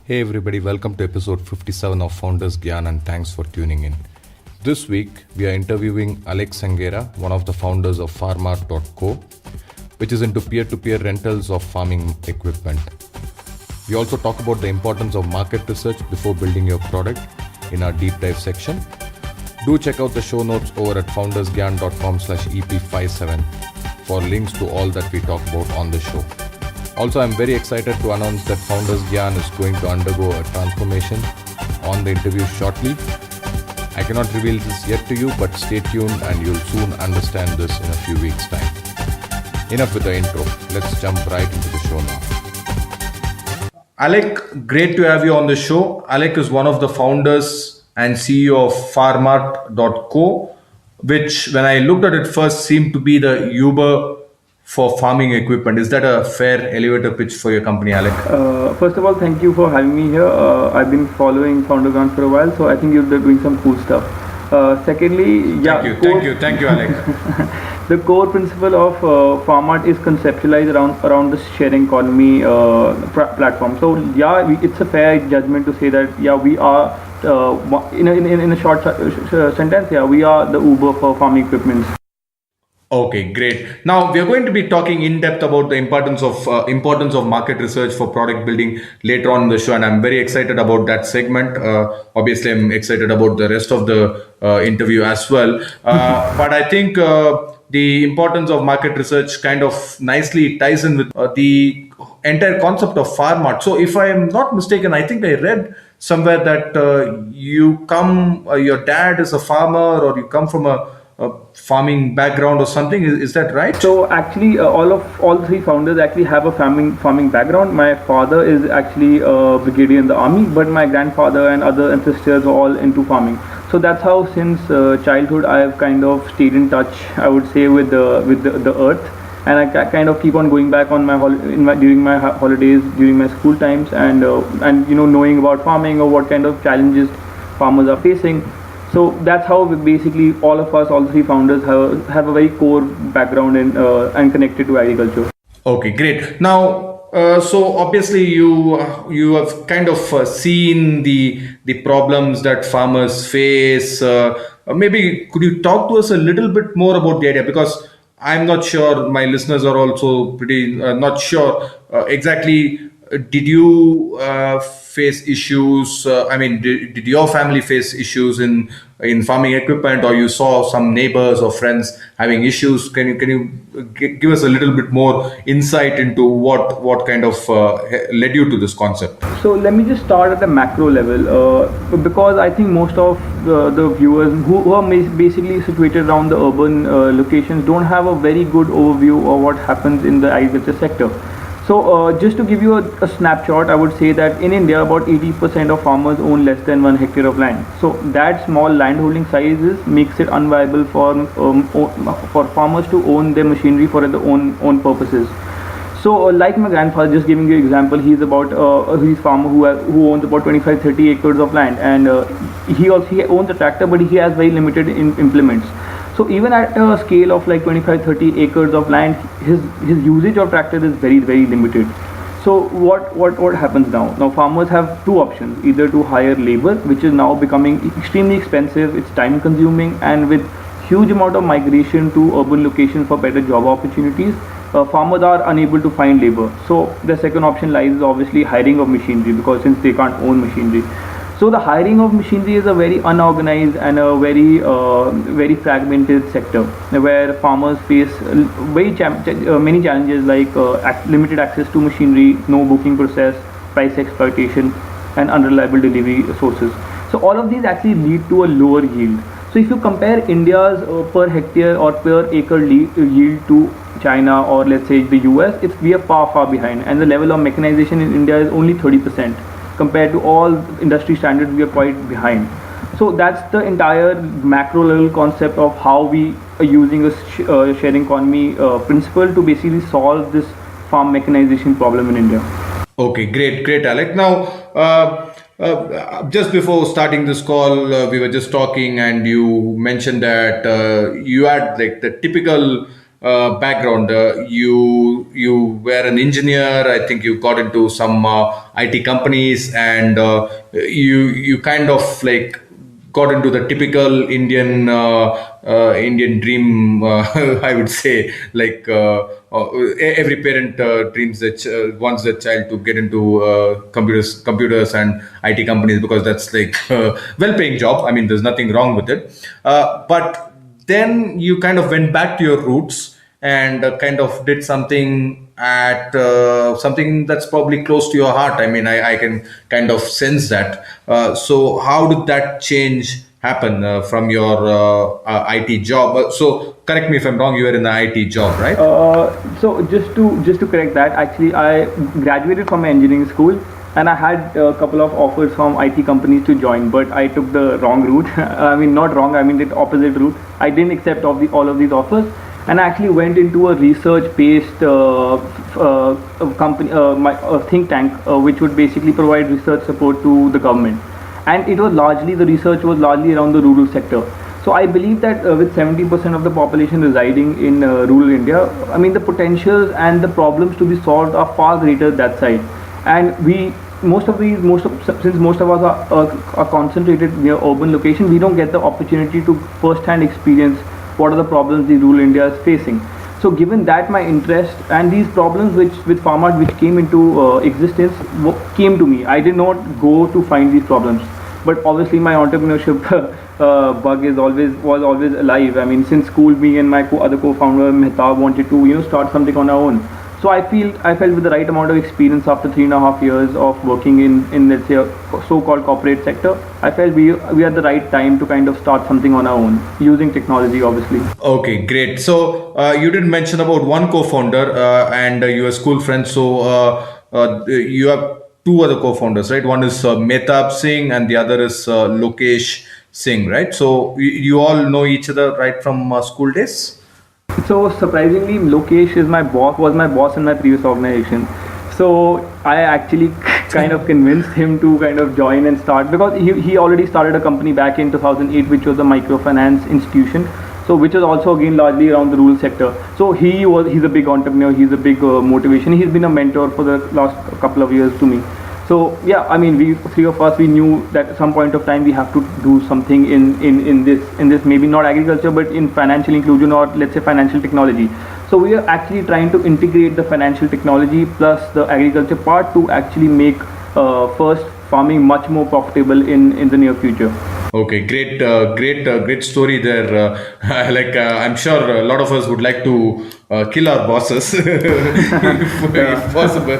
Hey everybody, welcome to episode 57 of FoundersGyan and thanks for tuning in. This week we are interviewing Alekh, one of the founders of farmart.co, which is into peer-to-peer rentals of farming equipment. We also talk about the importance of market research before building your product in our deep dive section. Do check out the show notes over at foundersgyan.com/ep57 for links to all that we talk about on the show. Also, I'm very excited to announce that FoundersGyan is going to undergo a transformation on the interview shortly. I cannot reveal this yet to you, but stay tuned and you'll soon understand this in a few weeks' time. Enough with the intro. Let's jump right into the show now. Alekh, great to have you on the show. Alekh is one of the founders and CEO of farmart.co, which when I looked at it first seemed to be the Uber for farming equipment. Is that a fair elevator pitch for your company, Alekh? First of all, thank you for having me here. I've been following FoundersGyan for a while, so I think you're doing some cool stuff. Secondly, Thank you, Alekh. The core principle of Farmart is conceptualized around the sharing economy platform. So it's a fair judgment to say that we are in a short sentence. We are the Uber for farming equipment. Okay, great. Now we are going to be talking in depth about the importance of market research for product building later on in the show, and I'm very excited about that segment. Obviously, I'm excited about the rest of the interview as well. But I think the importance of market research kind of nicely ties in with the entire concept of farmart. So, if I am not mistaken, I think I read somewhere that your dad is a farmer, or you come from a farming background or something. Is that right? So actually, all three founders actually have a farming background. My father is actually a brigadier in the army, but my grandfather and other ancestors are all into farming. So that's how since childhood I have kind of stayed in touch, I would say, with the earth, and I kind of keep on going back on during my holidays, during my school times, and knowing about farming or what kind of challenges farmers are facing. So that's how basically all three founders have a very core background and connected to agriculture. Okay, great. Now, so obviously you have kind of seen the problems that farmers face. Maybe could you talk to us a little bit more about the idea, because I'm not sure, my listeners are also pretty not sure exactly. Did you face issues? Did your family face issues in farming equipment, or you saw some neighbors or friends having issues? Can you give us a little bit more insight into what kind of led you to this concept? So let me just start at the macro level, because I think most of the viewers who are basically situated around the urban locations don't have a very good overview of what happens in the agriculture sector. So just to give you a snapshot, I would say that in India about 80% of farmers own less than 1 hectare of land. So that small landholding sizes makes it unviable for farmers to own their machinery for their own purposes. So like my grandfather, just giving you an example, he's a farmer who owns about 25-30 acres of land, and he owns a tractor, but he has very limited implements. So even at a scale of like 25-30 acres of land, his usage of tractor is very, very limited. So what happens now? Now farmers have two options: either to hire labor, which is now becoming extremely expensive, it's time consuming, and with huge amount of migration to urban locations for better job opportunities, farmers are unable to find labor. So the second option lies obviously hiring of machinery, because since they can't own machinery. So the hiring of machinery is a very unorganized and a very fragmented sector, where farmers face many challenges like limited access to machinery, no booking process, price exploitation, and unreliable delivery sources. So all of these actually lead to a lower yield. So if you compare India's per hectare or per acre yield to China or let's say the US, we are far behind, and the level of mechanization in India is only 30%. Compared to all industry standards, we are quite behind. So that's the entire macro level concept of how we are using a sharing economy principle to basically solve this farm mechanization problem in India. Okay, great, Alekh. Now, just before starting this call, we were just talking, and you mentioned that you had like the typical background. You were an engineer. I think you got into some IT companies, and you kind of like got into the typical Indian dream. I would say, like every parent dreams that wants their child to get into computers and IT companies, because that's like well-paying job. I mean, there's nothing wrong with it. But then you kind of went back to your roots and kind of did something at something that's probably close to your heart. I mean, I can kind of sense that. So how did that change happen from your IT job? So correct me if I'm wrong. You were in the IT job, right? So just to correct that, actually, I graduated from engineering school, and I had a couple of offers from IT companies to join, but I took the wrong route. I mean, not wrong. I mean, the opposite route. I didn't accept all of these offers, and I actually went into a research-based company, think tank, which would basically provide research support to the government. And it was largely, the research was largely around the rural sector. So I believe that with 70% of the population residing in rural India, I mean, the potentials and the problems to be solved are far greater that side. And since most of us are concentrated near urban location, we don't get the opportunity to first-hand experience what are the problems the rural India is facing. So given that my interest and these problems which with Farmart which came into existence came to me, I did not go to find these problems, but obviously my entrepreneurship bug was always alive. I mean, since school, me and my other co-founder Mehtab wanted to start something on our own. So I felt with the right amount of experience after 3.5 years of working in let's say a so-called corporate sector, I felt we had the right time to kind of start something on our own using technology, obviously. Okay, great. So you did mention about one co-founder and your school friend. So you have two other co-founders, right? One is Mehtab Singh and the other is Lokesh Singh, right? So you all know each other right from school days? So surprisingly, Lokesh was my boss in my previous organization. So I actually kind of convinced him to kind of join and start, because he already started a company back in 2008, which was a microfinance institution. So which is also again largely around the rural sector. So he's a big entrepreneur. He's a big motivation. He's been a mentor for the last couple of years to me. So yeah, I mean, we three of us, we knew that at some point of time we have to do something in this, maybe not agriculture, but in financial inclusion, or let's say financial technology. So we are actually trying to integrate the financial technology plus the agriculture part to actually make first farming much more profitable in the near future. Okay, great story there. I'm sure a lot of us would like to kill our bosses if possible.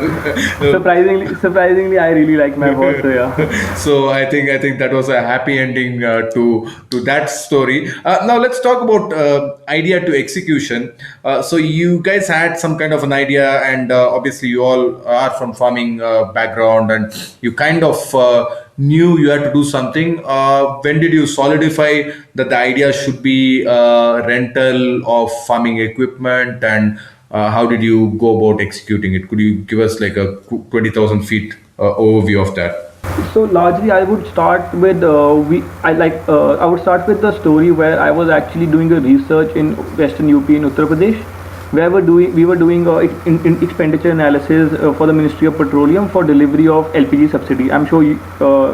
Surprisingly, I really like my boss. So yeah. So I think that was a happy ending to that story. Now let's talk about idea to execution. So you guys had some kind of an idea, and obviously you all are from farming background, and you kind of knew you had to do something. When did you solidify that the idea should be rental of farming equipment, and how did you go about executing it? Could you give us like a 20,000 feet overview of that? So largely, I would start with I would start with the story where I was actually doing a research in Western UP in Uttar Pradesh, where we were doing expenditure analysis for the Ministry of Petroleum for delivery of LPG subsidy. I'm sure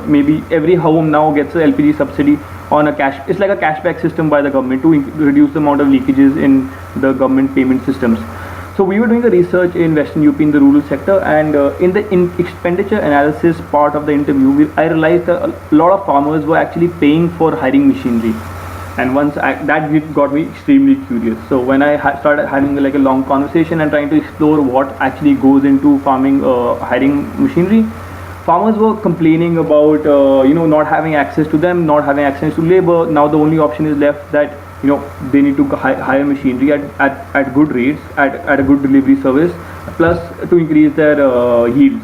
maybe every home now gets a LPG subsidy on a cash. It's like a cashback system by the government to reduce the amount of leakages in the government payment systems. So we were doing a research in Western UP in the rural sector, and in the expenditure analysis part of the interview, I realized that a lot of farmers were actually paying for hiring machinery. And that got me extremely curious. So when I started having like a long conversation and trying to explore what actually goes into farming, hiring machinery, farmers were complaining about not having access to them, not having access to labor. Now the only option is left that they need to hire machinery at good rates, at a good delivery service, plus to increase their yields.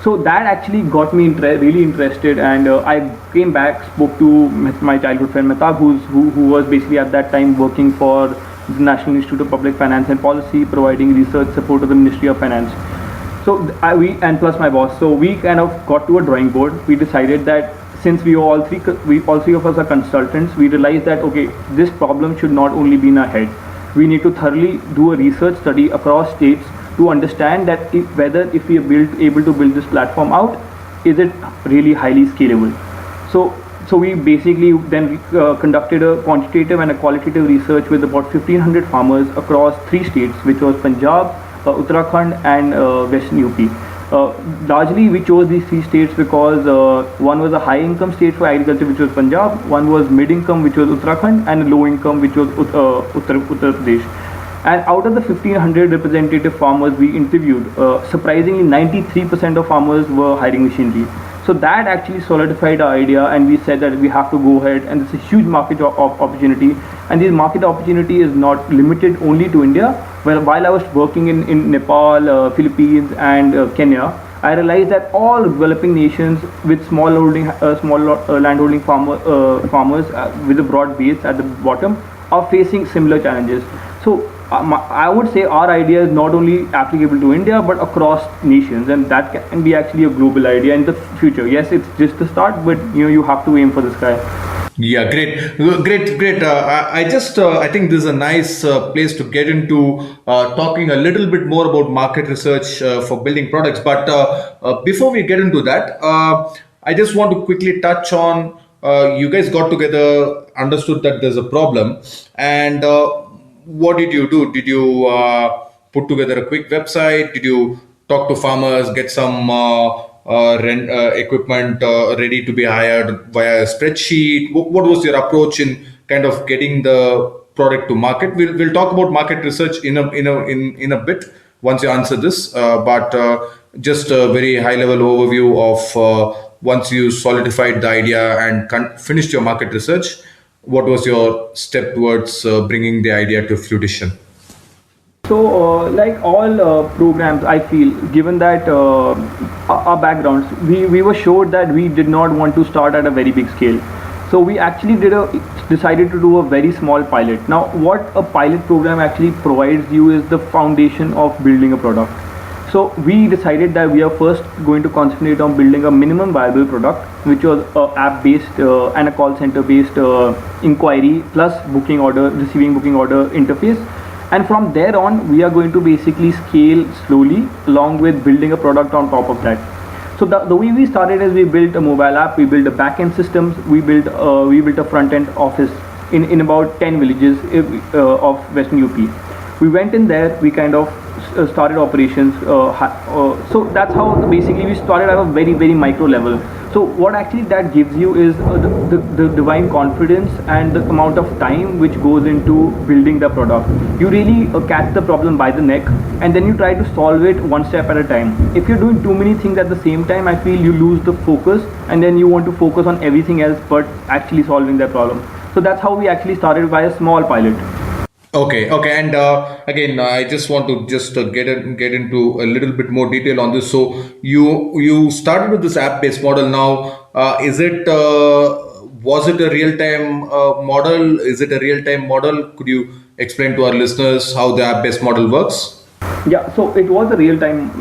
So that actually got me really interested, and I came back, spoke to my childhood friend Mehtab, who was basically at that time working for the National Institute of Public Finance and Policy, providing research support to the Ministry of Finance. So we and plus my boss, so we kind of got to a drawing board. We decided that since we all three of us are consultants, we realized that okay, this problem should not only be in our head. we need to thoroughly do a research study across states to understand that whether if we are able to build this platform out, is it really highly scalable. So we basically then conducted a quantitative and a qualitative research with about 1500 farmers across 3 states, which was Punjab, Uttarakhand, and Western UP. Largely, we chose these 3 states because one was a high income state for agriculture, which was Punjab, one was mid income, which was Uttarakhand, and low income, which was Uttar Pradesh. And out of the 1500 representative farmers we interviewed, surprisingly 93% of farmers were hiring machinery. So that actually solidified our idea, and we said that we have to go ahead, and it's a huge market opportunity. And this market opportunity is not limited only to India. Well, while I was working in Nepal, Philippines, and Kenya, I realized that all developing nations with small landholding farmers with a broad base at the bottom are facing similar challenges. So I would say our idea is not only applicable to India but across nations, and that can be actually a global idea in the future. Yes, it's just the start, but you have to aim for the sky. Yeah, great. I think this is a nice place to get into talking a little bit more about market research for building products. But before we get into that, I just want to quickly touch on you guys got together, understood that there's a problem, and what did you do? Did you put together a quick website? Did you talk to farmers, get some rent equipment ready to be hired via a spreadsheet? What was your approach in kind of getting the product to market? We'll talk about market research in a bit once you answer this. But just a very high level overview of once you solidified the idea and finished your market research, what was your step towards bringing the idea to fruition? So, like all programs, I feel, given that our backgrounds, we were sure that we did not want to start at a very big scale. So we actually decided to do a very small pilot. Now, what a pilot program actually provides you is the foundation of building a product. So we decided that we are first going to concentrate on building a minimum viable product, which was a app-based and a call center-based inquiry plus receiving booking order interface. And from there on, we are going to basically scale slowly along with building a product on top of that. So the way we started is we built a mobile app, we built a back-end systems, we built a front-end office in about 10 villages of Western UP. We went in there, we kind of started operations. So that's how basically we started at a very, very micro level. So what actually that gives you is the divine confidence and the amount of time which goes into building the product. You really catch the problem by the neck, and then you try to solve it one step at a time. If you're doing too many things at the same time, I feel you lose the focus, and then you want to focus on everything else but actually solving that problem. So that's how we actually started by a small pilot. Okay, and again, I just want to get into a little bit more detail on this. So you started with this app-based model. Now, is it was it a real-time model? Is it a real-time model? Could you explain to our listeners how the app-based model works? Yeah, so it was a real-time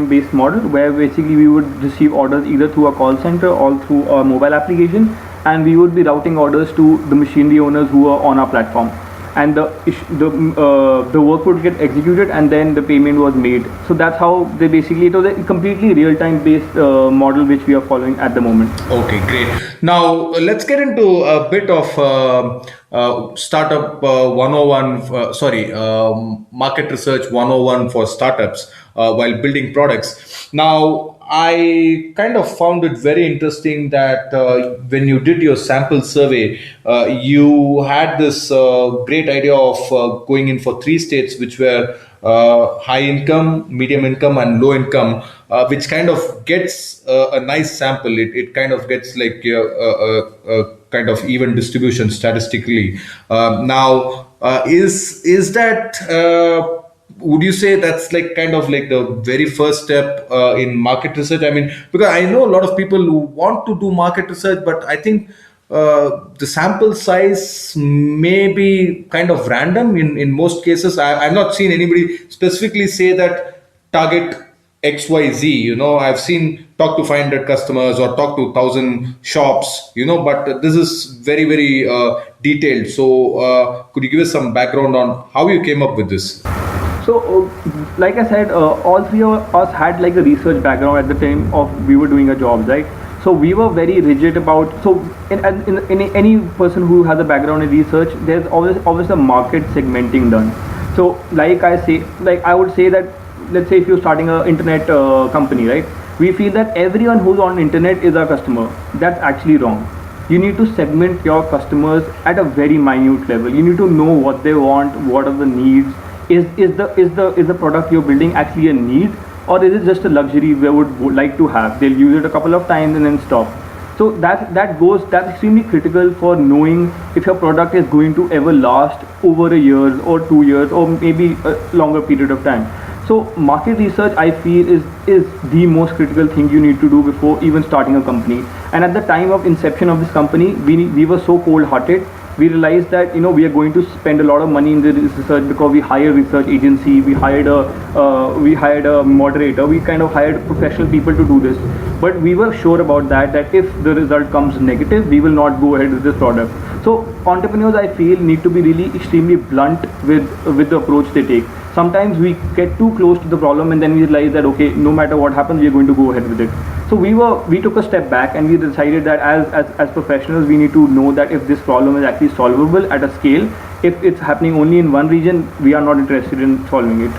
based model where basically we would receive orders either through a call center or through a mobile application, and we would be routing orders to the machinery owners who are on our platform, and the work would get executed and then the payment was made. So that's how they basically, it was a completely real-time based model which we are following at the moment. Okay, great. Now let's get into a bit of startup 101, market research 101 for startups while building products. Now, I kind of found it very interesting that when you did your sample survey, you had this great idea of going in for 3 states, which were high income, medium income, and low income, which kind of gets a nice sample. It kind of gets like a kind of even distribution statistically. Is that would you say that's like kind of like the very first step in market research? I mean, because I know a lot of people who want to do market research, but I think the sample size may be kind of random in most cases. I've not seen anybody specifically say that target XYZ. I've seen talk to 500 customers or talk to 1,000 shops, but this is very, very detailed. So could you give us some background on how you came up with this? So, like I said, all three of us had like a research background at the time of we were doing our jobs, right? So we were very rigid about. So in any person who has a background in research, there's always a market segmenting done. So like I would say that, let's say if you're starting a internet company, right? We feel that everyone who's on internet is our customer. That's actually wrong. You need to segment your customers at a very minute level. You need to know what they want, what are the needs. Is the product you're building actually a need, or is it just a luxury they would like to have? They'll use it a couple of times and then stop. So that's extremely critical for knowing if your product is going to ever last over a year or 2 years or maybe a longer period of time. So market research, I feel, is the most critical thing you need to do before even starting a company. And at the time of inception of this company, we were so cold-hearted. We realized that we are going to spend a lot of money in the research because we hired research agency, we hired a moderator, we kind of hired professional people to do this. But we were sure about that if the result comes negative, we will not go ahead with this product. So entrepreneurs, I feel, need to be really extremely blunt with the approach they take. Sometimes we get too close to the problem and then we realize that okay, no matter what happens, we are going to go ahead with it. So we took a step back and we decided that as professionals, we need to know that if this problem is actually solvable at a scale. If it's happening only in one region, we are not interested in solving it.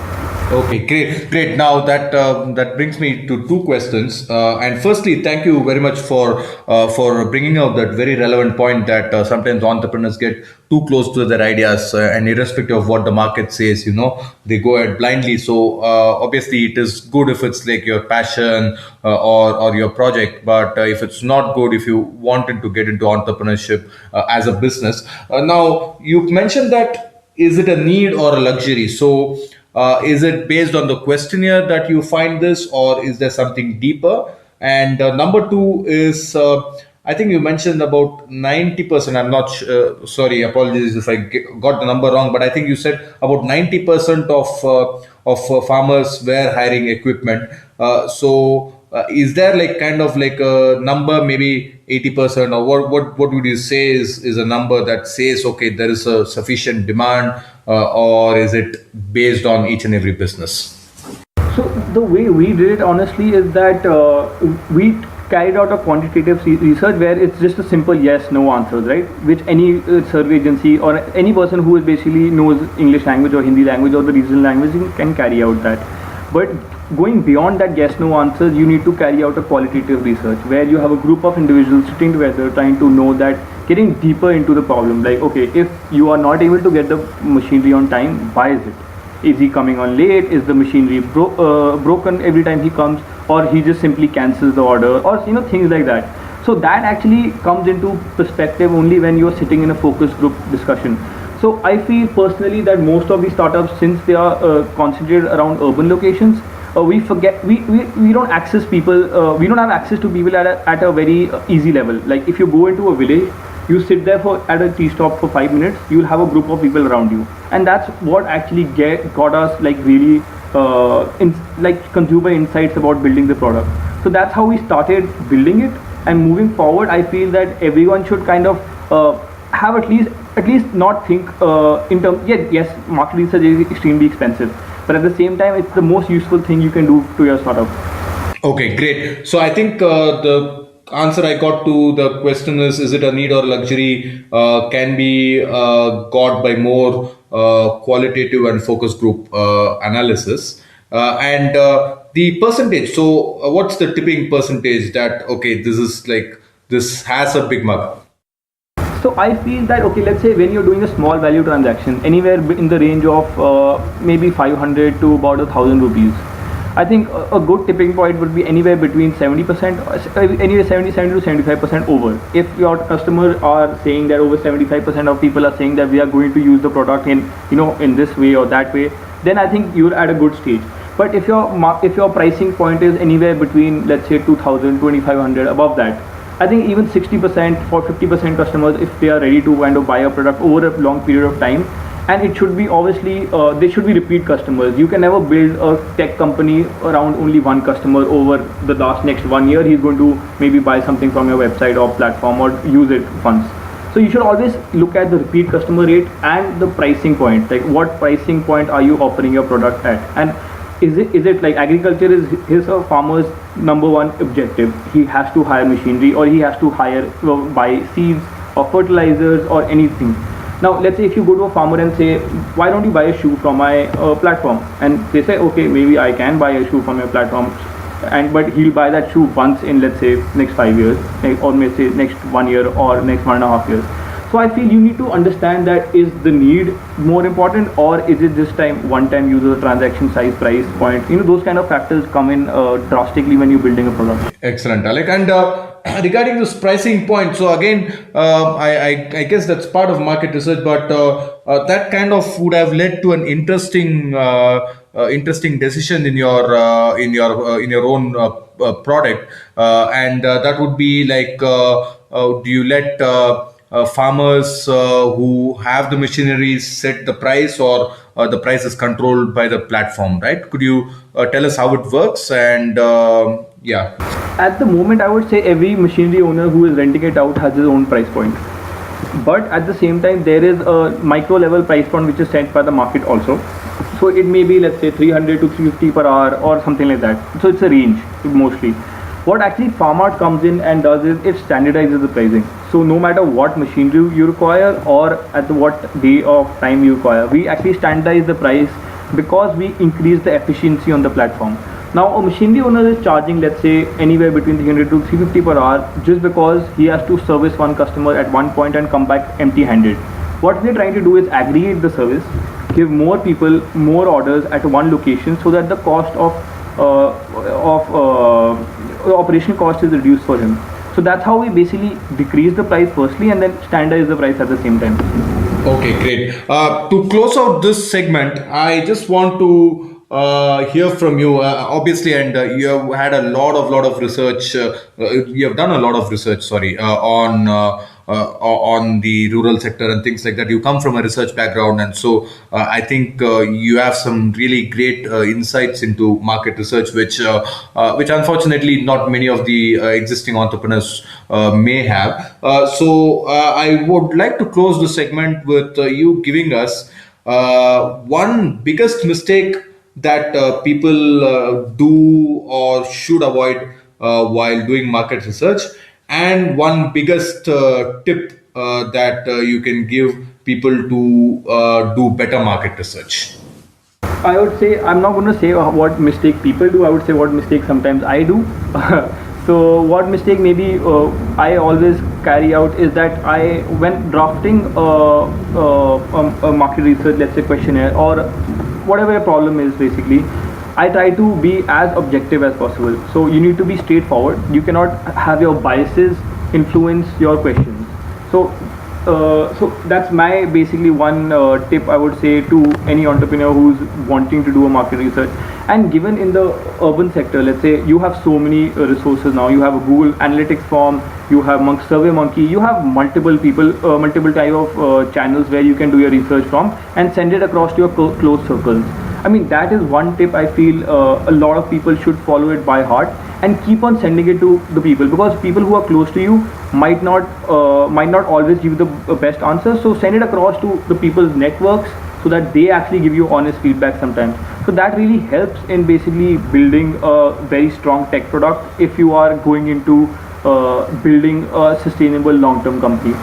Okay, great. Now that brings me to two questions. And firstly, thank you very much for bringing out that very relevant point that sometimes entrepreneurs get too close to their ideas, and irrespective of what the market says, they go ahead blindly. So obviously, it is good if it's like your passion or your project, but if it's not good, if you wanted to get into entrepreneurship as a business. Now you mentioned that is it a need or a luxury? So is it based on the questionnaire that you find this, or is there something deeper? And number two is, I think you mentioned about 90%. I'm not sorry, apologies if I got the number wrong, but I think you said about 90% of farmers were hiring equipment. So is there like kind of like a number, maybe 80%, or what would you say is a number that says okay, there is a sufficient demand, or is it based on each and every business? So the way we did it honestly is that we carried out a quantitative research where it's just a simple yes no answers, right? Which any survey agency or any person who basically knows English language or Hindi language or the regional language can carry out that. But going beyond that yes no answers, you need to carry out a qualitative research where you have a group of individuals sitting together trying to know that, getting deeper into the problem, like okay, if you are not able to get the machinery on time, why is it? Is he coming on late? Is the machinery broken every time he comes, or he just simply cancels the order, or things like that. So that actually comes into perspective only when you are sitting in a focus group discussion. So I feel personally that most of these startups, since they are concentrated around urban locations, we don't access people. We don't have access to people at a very easy level. Like if you go into a village, you sit there at a tea stop for 5 minutes, you'll have a group of people around you, and that's what actually got us like really like consumer insights about building the product. So that's how we started building it. And moving forward, I feel that everyone should kind of have at least not think in terms. Yes, market research is extremely expensive, but at the same time, it's the most useful thing you can do to your startup. Okay, great. So I think the answer I got to the question is it a need or luxury, can be got by more qualitative and focus group analysis. And the percentage. So what's the tipping percentage that, okay, this is like, this has a big mug? So I feel that okay, let's say when you're doing a small value transaction, anywhere in the range of maybe 500 to about 1,000 rupees, I think a good tipping point would be anywhere between 70%, anywhere 70 to 75% over. If your customers are saying that over 75% of people are saying that we are going to use the product in this way or that way, then I think you're at a good stage. But if your pricing point is anywhere between, let's say, 2,000, 2,500, above that, I think even 60% for 50% customers, if they are ready to kind of buy a product over a long period of time, and it should be obviously they should be repeat customers. You can never build a tech company around only one customer over the next 1 year. He's going to maybe buy something from your website or platform or use it once. So you should always look at the repeat customer rate and the pricing point, like what pricing point are you offering your product at, and is it like agriculture is a farmer's number one objective. He has to hire machinery, or he has to buy seeds or fertilizers or anything. Now let's say if you go to a farmer and say, why don't you buy a shoe from my platform, and they say, okay, maybe I can buy a shoe from your platform, but he'll buy that shoe once in, let's say, next 5 years, or let's say next 1 year or next 1.5 years. So I feel you need to understand that, is the need more important, or is it just one time user, transaction size, price point? Those kind of factors come in drastically when you're building a product. Excellent, Alek. And regarding this pricing point, so again, I guess that's part of market research, but that kind of would have led to an interesting decision in your own product, and that would be like, do you let farmers who have the machinery set the price, or the price is controlled by the platform, right? Could you tell us how it works? And yeah. At the moment, I would say every machinery owner who is renting it out has his own price point. But at the same time, there is a micro level price point which is set by the market also. So it may be, let's say, 300 to 350 per hour or something like that. So it's a range mostly. What actually FarmArt comes in and does is it standardizes the pricing. So no matter what machinery you require or at what day of time you require, we actually standardize the price because we increase the efficiency on the platform. Now a machinery owner is charging, let's say, anywhere between 300 to 350 per hour just because he has to service one customer at one point and come back empty handed. What we're trying to do is aggregate the service, give more people more orders at one location so that the cost of operation cost is reduced for him. So that's how we basically decrease the price firstly and then standardize the price at the same time. Okay, great. To close out this segment, I just want to hear from you, obviously, and you have had a lot of research. You have done a lot of research, on the rural sector and things like that. You come from a research background, and so I think you have some really great insights into market research, which unfortunately not many of the existing entrepreneurs may have. So I would like to close the segment with you giving us one biggest mistake that people do or should avoid while doing market research, and one biggest tip that you can give people to do better market research. I would say, I'm not going to say what mistake people do, I would say what mistake sometimes I do. So what mistake maybe I always carry out is that when drafting a market research, let's say questionnaire or whatever your problem is, basically I try to be as objective as possible. So you need to be straightforward. You cannot have your biases influence your questions. So that's my basically one tip I would say to any entrepreneur who's wanting to do a market research. And given in the urban sector, let's say you have so many resources now. You have a Google Analytics form, you have SurveyMonkey, you have multiple people, multiple type of channels where you can do your research from and send it across to your close circles. I mean, that is one tip I feel a lot of people should follow it by heart and keep on sending it to the people, because people who are close to you might not always give the best answer. So send it across to the people's networks so that they actually give you honest feedback sometimes. So that really helps in basically building a very strong tech product if you are going into building a sustainable long-term company.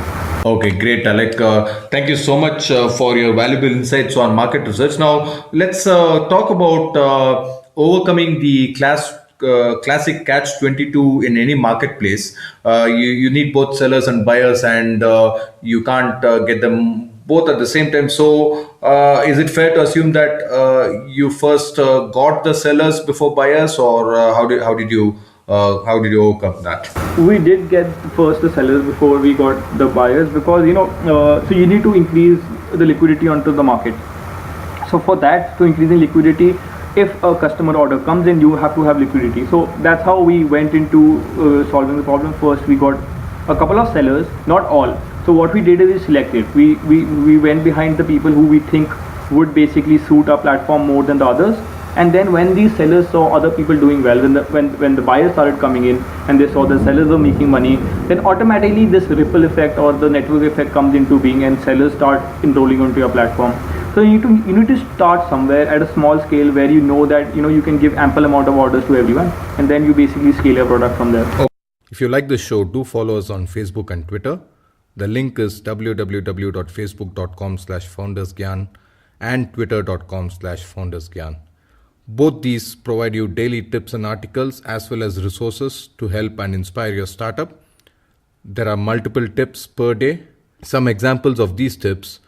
Okay, great, Alek. Thank you so much for your valuable insights on market research. Now, let's talk about overcoming the classic catch-22 in any marketplace. You need both sellers and buyers, and you can't get them both at the same time. So, is it fair to assume that you first got the sellers before buyers, or how did you overcome that? We did get first the sellers before we got the buyers, because so you need to increase the liquidity onto the market. So for that, to increasing liquidity, if a customer order comes in, you have to have liquidity. So that's how we went into solving the problem. First we got a couple of sellers, not all, So what we did is we selected. We went behind the people who we think would basically suit our platform more than the others. And then when these sellers saw other people doing well, when the buyers started coming in and they saw the sellers were making money, then automatically this ripple effect or the network effect comes into being, and sellers start enrolling onto your platform. So you need to start somewhere at a small scale where you know that you can give ample amount of orders to everyone, and then you basically scale your product from there. If you like this show, do follow us on Facebook and Twitter. The link is www.facebook.com/FoundersGyan and twitter.com/FoundersGyan. Both these provide you daily tips and articles as well as resources to help and inspire your startup. There are multiple tips per day. Some examples of these tips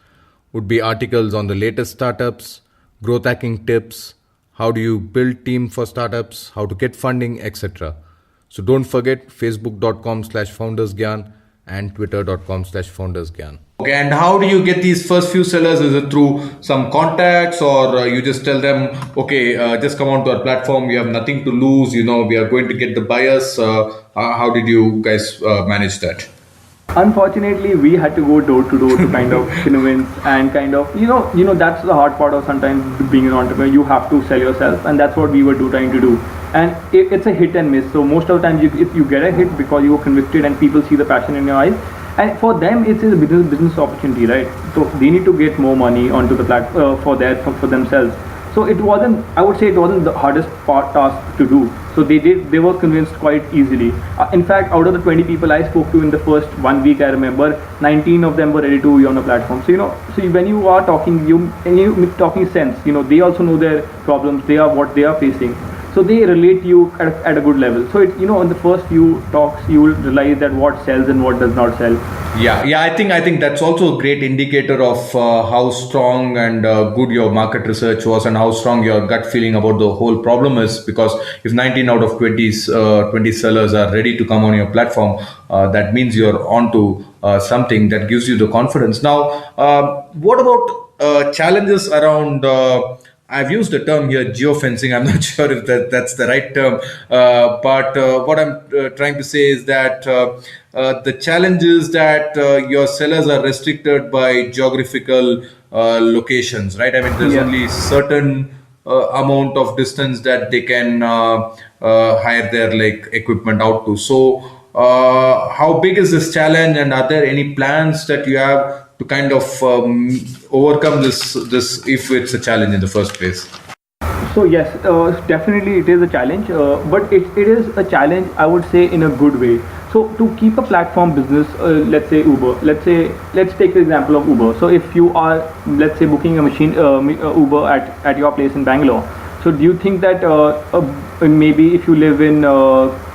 would be articles on the latest startups, growth hacking tips, how do you build team for startups, how to get funding, etc. So don't forget facebook.com/FoundersGyan and twitter.com/FoundersGyan. Okay, and how do you get these first few sellers? Is it through some contacts, or you just tell them, okay, just come onto our platform, we have nothing to lose, we are going to get the buyers. How did you guys manage that? Unfortunately, we had to go door to door to kind of convince and kind of that's the hard part of sometimes being an entrepreneur. You have to sell yourself, and that's what we were trying to do. And it's a hit and miss. So most of the time, if you get a hit because you were convicted and people see the passion in your eyes, and for them it's a business opportunity, right? So they need to get more money onto the platform for themselves. So it wasn't the hardest task to do. So they were convinced quite easily. In fact, out of the 20 people I spoke to in the first 1 week, I remember 19 of them were ready to be on a platform. So so when you are talking, you're talking sense. They also know their problems. They are what they are facing. So they relate to you at a good level. So in the first few talks, you will realize that what sells and what does not sell. Yeah. I think that's also a great indicator of how strong and good your market research was, and how strong your gut feeling about the whole problem is. Because if 19 out of 20 sellers are ready to come on your platform, that means you're onto something that gives you the confidence. Now, what about challenges around? I've used the term here, geofencing. I'm not sure if that's the right term, but what I'm trying to say is that the challenge is that your sellers are restricted by geographical locations, right? I mean, there's only certain amount of distance that they can hire their equipment out to. So, how big is this challenge, and are there any plans that you have to kind of overcome this if it's a challenge in the first place? So yes, definitely it is a challenge, but it is a challenge, I would say, in a good way. So to keep a platform business, let's say Uber, let's take the example of Uber. So if you are, let's say, booking a machine Uber at your place in Bangalore, so do you think that maybe if you live in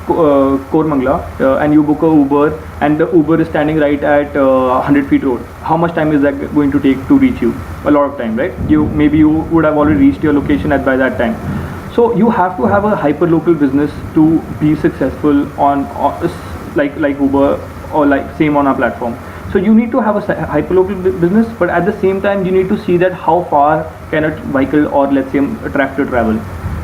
Kormangla and you book a Uber and the Uber is standing right at 100 feet road, how much time is that going to take to reach you? A lot of time, right? You would have already reached your location by that time. So you have to have a hyper-local business to be successful on like Uber or same on our platform. So you need to have a hyper-local business, but at the same time you need to see that how far can a vehicle or let's say a tractor travel.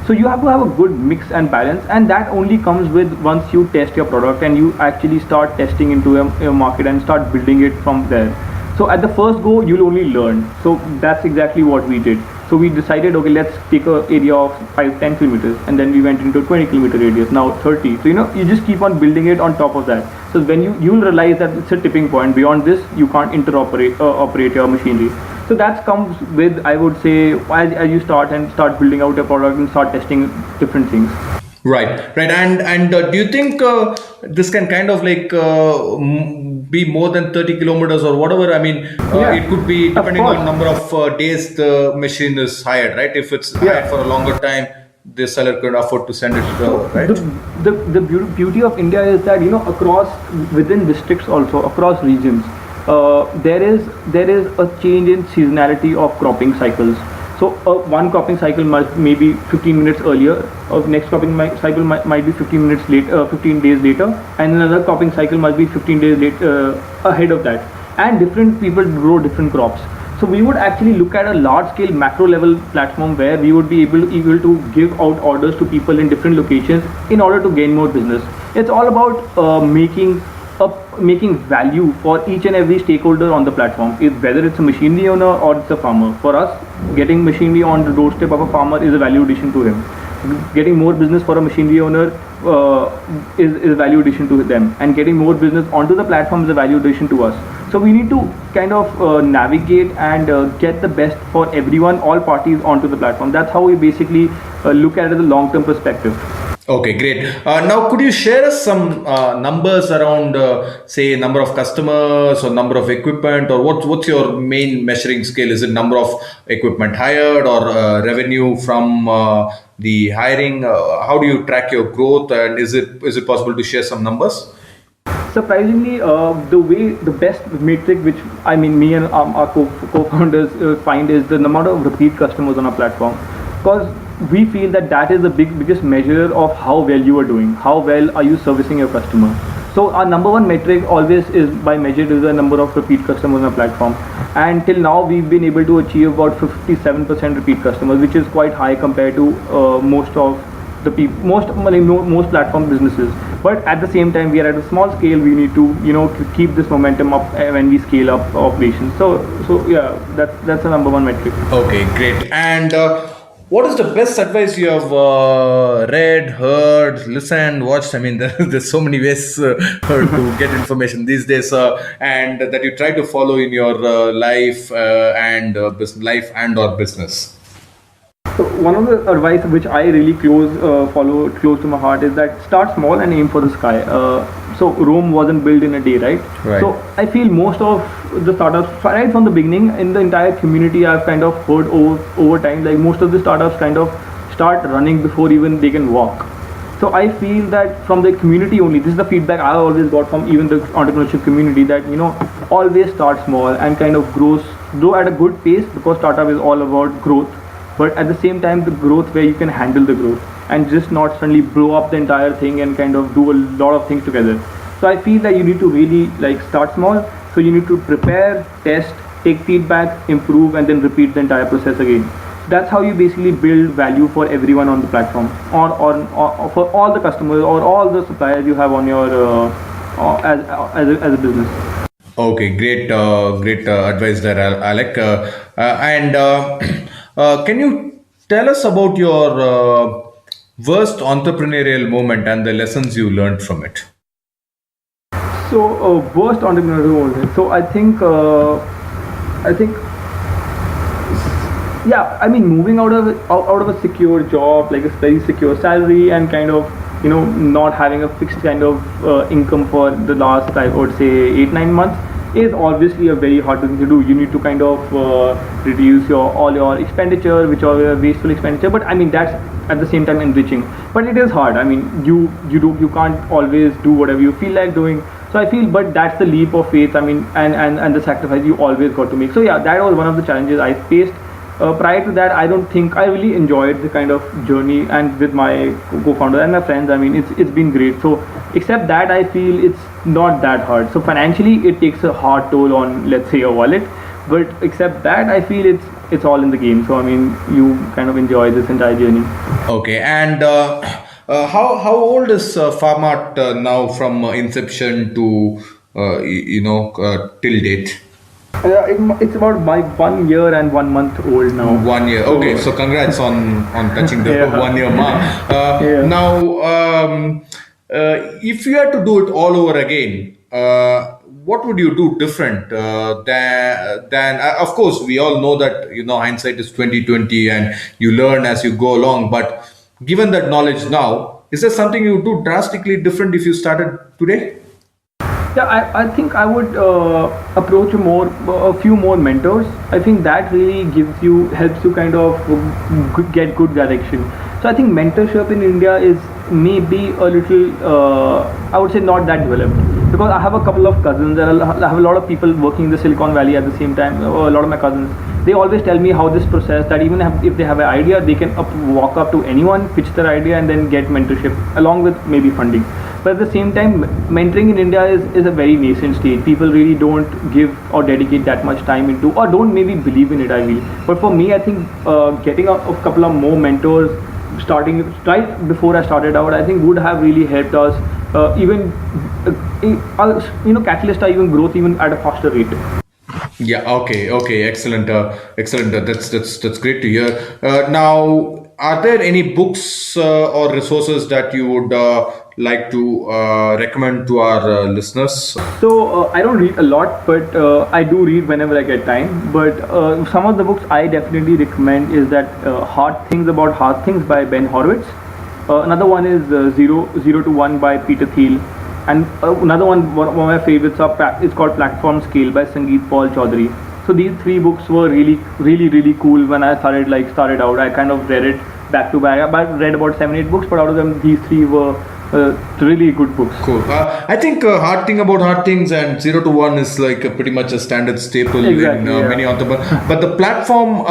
So you have to have a good mix and balance, and that only comes with once you test your product and you actually start testing into a market and start building it from there. So at the first go, you'll only learn. So that's exactly what we did. So we decided, okay, let's take an area of 5-10 kilometers, and then we went into 20-kilometer radius, now 30. So you just keep on building it on top of that. So when you'll realize that it's a tipping point. Beyond this, you can't operate your machinery. So that comes with, I would say, as you start building out a product and start testing different things. Right. And do you think this can kind of be more than 30 kilometers or whatever? I mean, it could be depending on number of days the machine is hired, right? If it's hired for a longer time, the seller could afford to send it, right? The beauty of India is that, within districts also, across regions, there is a change in seasonality of cropping cycles. So one cropping cycle may be 15 minutes earlier, or next cropping cycle might be 15 days later, and another cropping cycle must be 15 days ahead of that. And different people grow different crops. So we would actually look at a large scale macro level platform where we would be able to give out orders to people in different locations in order to gain more business. It's all about making making value for each and every stakeholder on the platform, whether it's a machinery owner or it's a farmer. For us, getting machinery on the doorstep of a farmer is a value addition to him. Getting more business for a machinery owner is a value addition to them, and getting more business onto the platform is a value addition to us. So we need to kind of navigate and get the best for everyone, all parties onto the platform. That's how we basically look at it as a long-term perspective. Okay, great. Now, could you share us some numbers around, say, number of customers or number of equipment, or what's your main measuring scale? Is it number of equipment hired or revenue from the hiring? How do you track your growth, and is it possible to share some numbers? Surprisingly, the best metric which me and our co-founders find is the number of repeat customers on our platform, because we feel that is the biggest measure of how well you are doing, how well are you servicing your customer. So our number one metric always is by measured is the number of repeat customers on our platform, and till now we've been able to achieve about 57% repeat customers, which is quite high compared to most of the people, most platform businesses. But at the same time, we are at a small scale. We need to to keep this momentum up when we scale up operations. So yeah, that's the number one metric. Okay, great. And what is the best advice you have read, heard, listened, watched? I mean, there's so many ways to get information these days, and that you try to follow in your life and life and or business. So one of the advice which I really follow close to my heart is that start small and aim for the sky. So Rome wasn't built in a day, right? Right. So I feel most of the startups, right from the beginning, in the entire community, I've kind of heard over time, like most of the startups kind of start running before even they can walk. So I feel that from the community only, this is the feedback I always got from even the entrepreneurship community, that always start small and kind of grow at a good pace, because startup is all about growth. But at the same time, the growth where you can handle the growth and just not suddenly blow up the entire thing and kind of do a lot of things together. So I feel that you need to really start small. So you need to prepare, test, take feedback, improve, and then repeat the entire process again. That's how you basically build value for everyone on the platform, or for all the customers or all the suppliers you have on your as a business. Okay, great advice there, Alek. And can you tell us about your worst entrepreneurial moment and the lessons you learned from it? So worst entrepreneurial moment. So I think yeah, moving out of a secure job, like a very secure salary, and kind of not having a fixed kind of income for the last, I would say, 8-9 months, is obviously a very hard thing to do. You need to kind of reduce all your expenditure, which are wasteful expenditure. But that's at the same time enriching. But it is hard. You can't always do whatever you feel like doing. So I feel, but that's the leap of faith. And the sacrifice you always got to make. So yeah, that was one of the challenges I faced. Prior to that, I don't think I really enjoyed the kind of journey, and with my co-founder and my friends, it's been great. So except that, I feel it's not that hard. So financially, it takes a hard toll on, let's say, your wallet. But except that, I feel it's all in the game. So you kind of enjoy this entire journey. Okay, and how old is Pharmart now, from inception to till date? It's about my 1 year and 1 month old now. 1 year. Okay, so congrats on touching the Yeah. 1 year mark. Yeah. Now, if you had to do it all over again, what would you do different than of course, we all know that hindsight is 2020 and you learn as you go along. But given that knowledge now, is there something you would do drastically different if you started today? Yeah, I think I would approach a few more mentors. I think that really helps you kind of get good direction. So I think mentorship in India is maybe a little, I would say, not that developed, because I have a couple of cousins, and I have a lot of people working in the Silicon Valley at the same time. A lot of my cousins, they always tell me how this process, that even if they have an idea, they can walk up to anyone, pitch their idea, and then get mentorship along with maybe funding. But at the same time, mentoring in India is a very nascent stage. People really don't give or dedicate that much time into, or don't maybe believe in it, I feel. But for me, I think getting a couple of more mentors, starting right before I started out, I think would have really helped us even catalysts are even growth even at a faster rate. Yeah. Okay. Okay. Excellent. Excellent. That's great to hear. Now, are there any books or resources that you would like to recommend to our listeners? So I don't read a lot, but I do read whenever I get time. But some of the books I definitely recommend is that Hard Things About Hard Things by Ben Horowitz. Another one is Zero to One by Peter Thiel, and another one of my favorites is called Platform Scale by Sangeet Paul Chaudhary. So these three books were really cool when I started out. I kind of read it back to back. I read about 7-8 books, but out of them, these three were really good books. Cool. I think Hard Thing About Hard Things and Zero to One is like pretty much a standard staple Exactly, in yeah. many entrepreneurs. But the platform,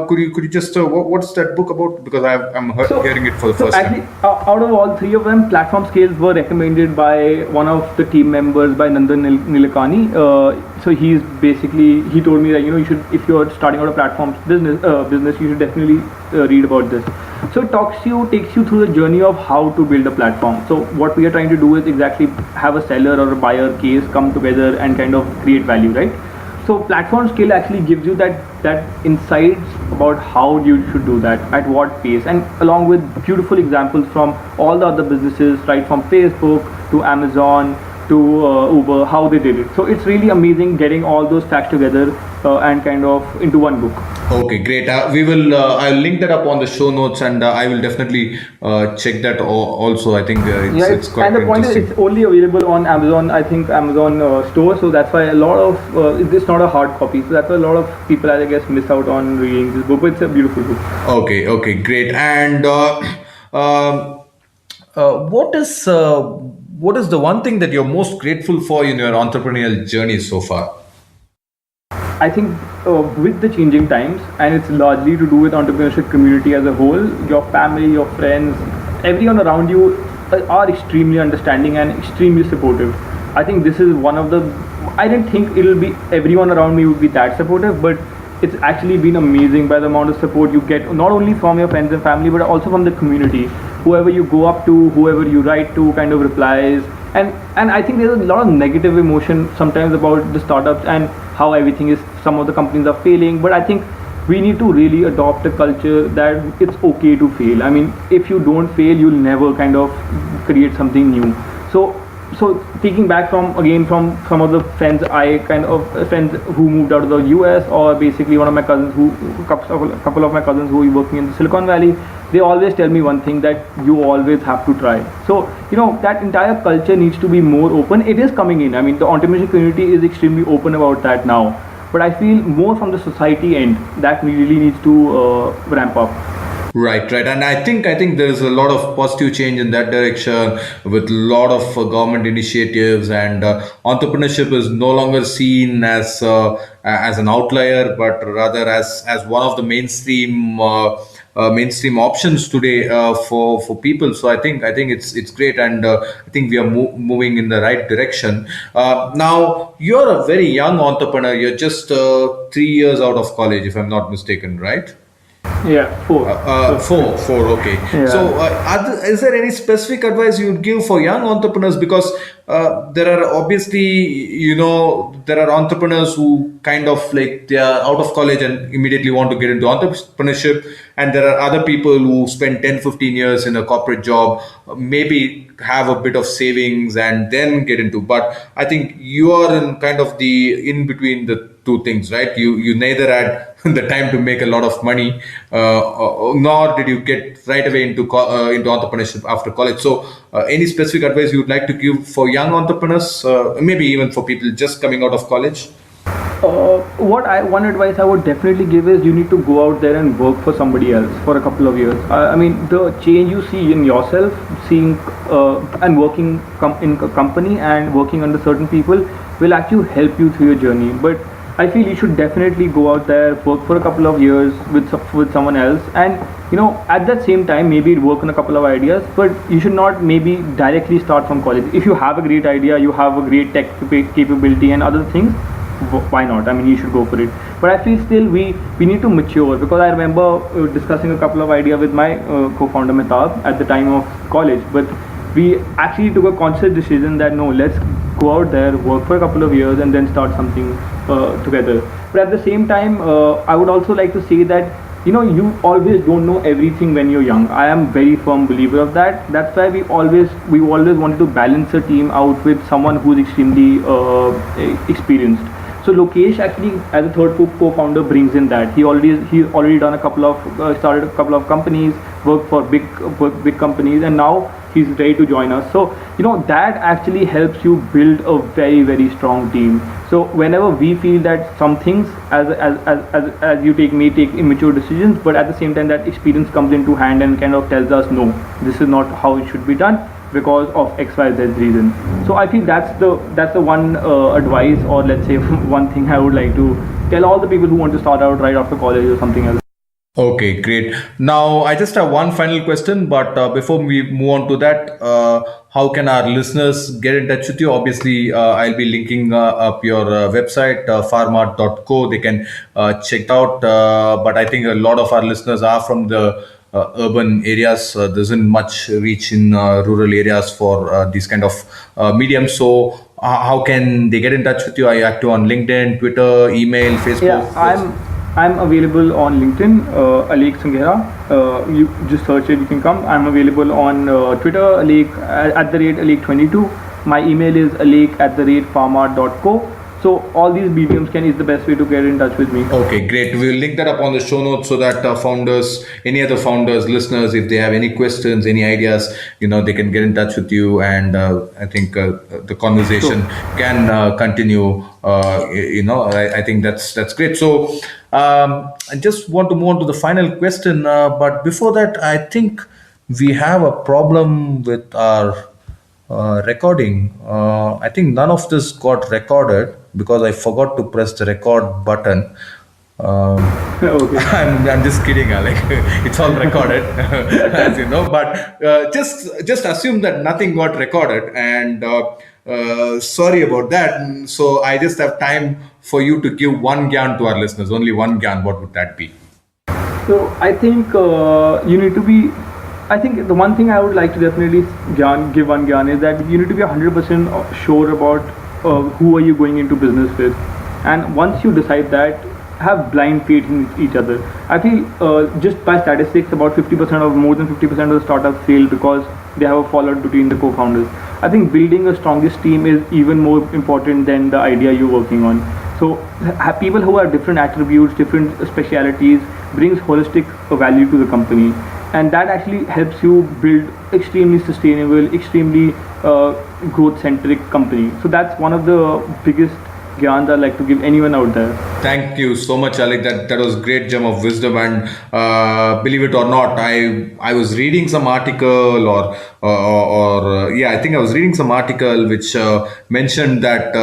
could you just what's that book about? Because I'm hearing it for the first actually, time. out of all three of them, platform scales were recommended by one of the team members, by Nandan Nilekani. So he told me that you should, if you're starting out a platform business, you should definitely read about this. So it takes you through the journey of how to build a platform. So what we are trying to do is exactly have a seller or a buyer case come together and kind of create value, right? So platform scale actually gives you that insights about how you should do that, at what pace, and along with beautiful examples from all the other businesses, right, from Facebook to Amazon to Uber, how they did it. So it's really amazing getting all those facts together and kind of into one book. Okay, great. We will. I'll link that up on the show notes, and I will definitely check that also. I think it's quite and the point is, interesting. it's only available on Amazon. I think Amazon store, so that's why a lot of it's not a hard copy. So that's why a lot of people, I guess, miss out on reading this book. But it's a beautiful book. Okay, okay, great. And um, what is the one thing that you're most grateful for in your entrepreneurial journey so far? I think with the changing times, and it's largely to do with entrepreneurship community as a whole, your family, your friends, everyone around you are extremely understanding and extremely supportive. I think this is one of the. I didn't think it'll be everyone around me would be that supportive, but it's actually been amazing by the amount of support you get, not only from your friends and family, but also from the community. Whoever you go up to, whoever you write to, kind of replies. And I think there's a lot of negative emotion sometimes about the startups and how everything is, some of the companies are failing, but I think we need to really adopt a culture that it's okay to fail. I mean, if you don't fail, you'll never kind of create something new. So taking back from some of the friends, friends who moved out of the US, or basically one of my cousins couple of my cousins who are working in the Silicon Valley, they always tell me one thing, that you always have to try. So that entire culture needs to be more open. It is coming in. I mean, the entrepreneurship community is extremely open about that now, but I feel more from the society end that really needs to ramp up. Right, right, and I think there's a lot of positive change in that direction with a lot of government initiatives, and entrepreneurship is no longer seen as an outlier, but rather as one of the mainstream options today for people. So I think it's great, and I think we are moving in the right direction. Now you're a very young entrepreneur. You're just 3 years out of college, if I'm not mistaken, right? Yeah, four. Four. Okay. Yeah. So, is there any specific advice you would give for young entrepreneurs? Because there are obviously, there are entrepreneurs who kind of like they are out of college and immediately want to get into entrepreneurship, and there are other people who spend 10, 15 years in a corporate job, maybe have a bit of savings and then get into. But I think you are in kind of the in between the two things, right? You neither had the time to make a lot of money, nor did you get right away into entrepreneurship after college. So, any specific advice you would like to give for young entrepreneurs, maybe even for people just coming out of college? One advice I would definitely give is you need to go out there and work for somebody else for a couple of years. I mean, the change you see in yourself, seeing and working in a company and working under certain people will actually help you through your journey. But I feel you should definitely go out there, work for a couple of years with someone else, and at that same time maybe work on a couple of ideas. But you should not maybe directly start from college. If you have a great idea, you have a great tech capability and other things, why not? I mean, you should go for it. But I feel still we need to mature, because I remember discussing a couple of ideas with my co-founder Mehtab at the time of college. But we actually took a conscious decision that no, let's go out there, work for a couple of years, and then start something together. But at the same time, I would also like to say that you always don't know everything when you're young. I am very firm believer of that. That's why we always wanted to balance a team out with someone who's extremely experienced. So Lokesh actually, as a third co-founder, brings in that. He's already done started a couple of companies, worked for big companies, and now he's ready to join us. So that actually helps you build a very, very strong team. So whenever we feel that some things, as you may take immature decisions, but at the same time that experience comes into hand and kind of tells us no, this is not how it should be done because of XYZ reason. So I feel that's the one advice, or let's say one thing I would like to tell all the people who want to start out right after college or something else. Okay, great. Now, I just have one final question, but before we move on to that, how can our listeners get in touch with you? Obviously, I'll be linking up your website, farmart.co. They can check out, but I think a lot of our listeners are from the urban areas. There isn't much reach in rural areas for these kind of mediums. So, how can they get in touch with you? Are you active on LinkedIn, Twitter, email, Facebook? Yeah, I'm available on LinkedIn, Alekh Sanghera. You just search it, you can come. I'm available on Twitter, Alekh @Alekh22. My email is alekh@farmart.co. So all these mediums is the best way to get in touch with me. Okay, great. We'll link that up on the show notes so that any other founders, listeners, if they have any questions, any ideas, they can get in touch with you. And I think the conversation can continue. I think that's great. So I just want to move on to the final question. But before that, I think we have a problem with our recording. I think none of this got recorded because I forgot to press the record button. Okay. I'm just kidding, Alekh. It's all recorded, as you know. But just assume that nothing got recorded, and sorry about that. So I just have time for you to give one gyan to our listeners. Only one gyan. What would that be? So I think you need to be. I think the one thing I would like to definitely give one gyan is that you need to be 100% sure about who are you going into business with, and once you decide that, have blind faith in each other. I feel just by statistics, about 50% of more than 50% of the startups fail because they have a fallout between the co-founders. I think building a strongest team is even more important than the idea you're working on. So people who have different attributes, different specialities, brings holistic value to the company, and that actually helps you build extremely sustainable, extremely growth-centric company. So that's one of the biggest gyans I'd like to give anyone out there. Thank you so much, Alekh. That was great gem of wisdom. And believe it or not, I was reading some article, I think I was reading some article which mentioned that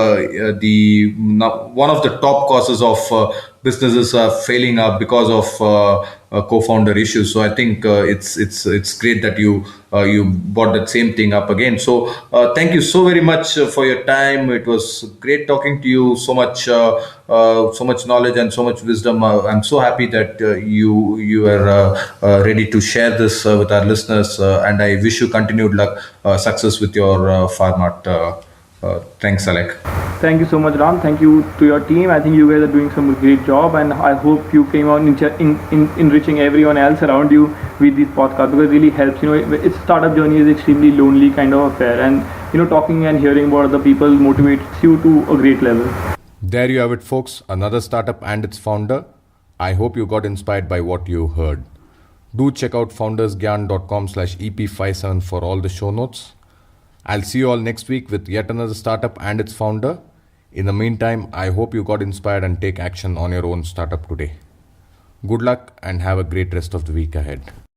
one of the top causes of businesses are failing up because of co-founder issues. So I think it's great that you brought that same thing up again. So thank you so very much for your time. It was great talking to you. So much knowledge and so much wisdom. I'm so happy that you are ready to share this with our listeners. And I wish you continued luck, success with your Farmart. Thanks, Alekh. Thank you so much, Ram. Thank you to your team. I think you guys are doing some great job, and I hope you came out enriching everyone else around you with this podcast, because it really helps. Its startup journey is extremely lonely kind of affair, and talking and hearing about other people motivates you to a great level. There you have it, folks. Another startup and its founder. I hope you got inspired by what you heard. Do check out foundersgyan.com/EP57 for all the show notes. I'll see you all next week with yet another startup and its founder. In the meantime, I hope you got inspired and take action on your own startup today. Good luck and have a great rest of the week ahead.